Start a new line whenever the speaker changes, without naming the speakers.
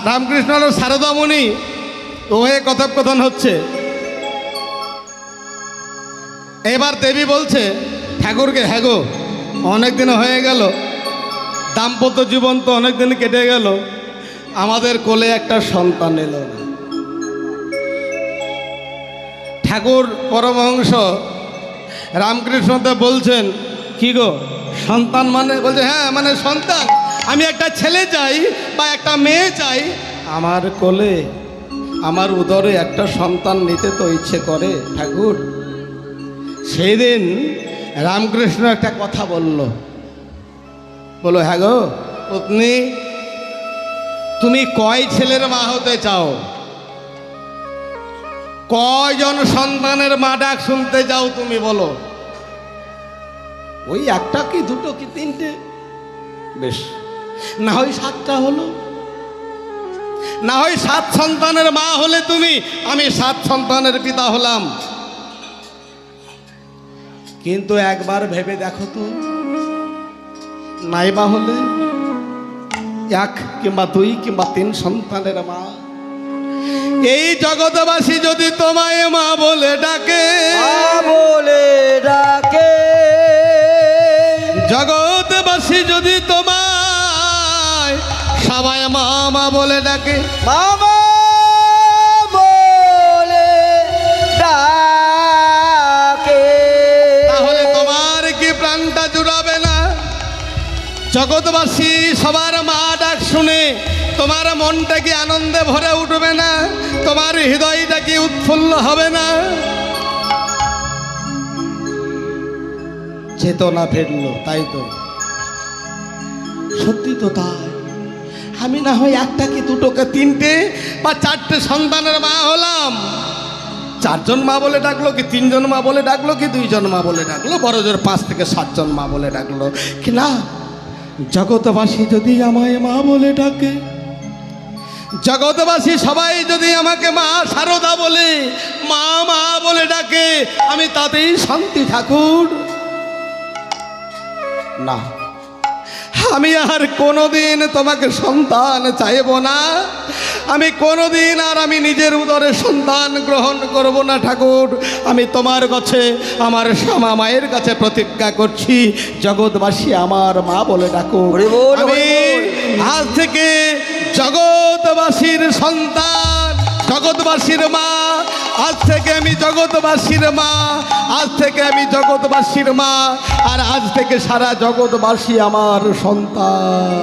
রামকৃষ্ণ আর সারদামণি উভয়ে কথোপকথন হচ্ছে। এবার দেবী বলছে ঠাকুরকে, হ্যাঁ গো, অনেকদিন হয়ে গেল, দাম্পত্য জীবন তো অনেকদিন কেটে গেল, আমাদের কোলে একটা সন্তান এলো না। ঠাকুর পরমহংস রামকৃষ্ণতে বলছেন, কি গো সন্তান মানে? বলছে হ্যাঁ, মানে সন্তান, আমি একটা ছেলে চাই বা একটা মেয়ে চাই, আমার কোলে আমার উদরে একটা সন্তান নিতে তো ইচ্ছে করে ঠাকুর। সেই দিন রামকৃষ্ণ একটা কথা বললো, হ্যাঁ গো পত্নী, তুমি কয় ছেলের মা হতে চাও? কয়জন সন্তানের মা ডাক শুনতে যাও তুমি বলো? ওই একটা কি দুটো কি তিনটে, বেশ না হয় 7টা হলো, না হয় 7 সন্তানের মা হলে তুমি, আমি 7 সন্তানের পিতা হলাম। কিন্তু একবার ভেবে দেখো তো, নাইবা হলে 1 কিংবা 2 কিংবা 3 সন্তানের মা, এই জগৎবাসী যদি তোমায় মা বলে ডাকে, জগৎবাসী যদি তোমায় সবাই মা বলে ডাকে,
মামা বলে ডাকে,
তাহলে তোমার কি প্রাণটা জুড়াবে না? জগৎবাসী সবার মা ডাক শুনে তোমার মনটা কি আনন্দে ভরে উঠবে না? তোমার হৃদয়টা কি উৎফুল্ল হবে না? চেতনা ফেরলো, তাই তো, সত্যি তো তাই। আমি না হয় 1টা কি 2টো কি 3টে বা 4টে সন্তানের মা হলাম, 4 জন মা বলে ডাকলো কি 3 জন মা বলে ডাকলো কি 2 জন মা বলে ডাকলো, বড় জোর 5 থেকে 7 জন মা বলে ডাকলো, কি না জগৎবাসী যদি আমায় মা বলে ডাকে, জগৎবাসী সবাই যদি আমাকে মা সারদা বলে, মা বলে ডাকে, আমি তাতেই শান্তি ঠাকুর। না, আমি আর কোনোদিন তোমাকে সন্তান চাইব না, আমি কোনোদিন আর আমি নিজের উদরে সন্তান গ্রহণ করব না ঠাকুর। আমি তোমার কাছে, আমার শ্যামা মায়ের কাছে প্রতিজ্ঞা করছি, জগৎবাসী আমার মা বলে ডাকো। আমি আজ থেকে জগৎবাসীর সন্তান, জগৎবাসীর মা, আজ থেকে আমি জগৎবাসীর মা, আজ থেকে আমি জগৎবাসীর মা, আর আজ থেকে সারা জগৎবাসী আমার সন্তান।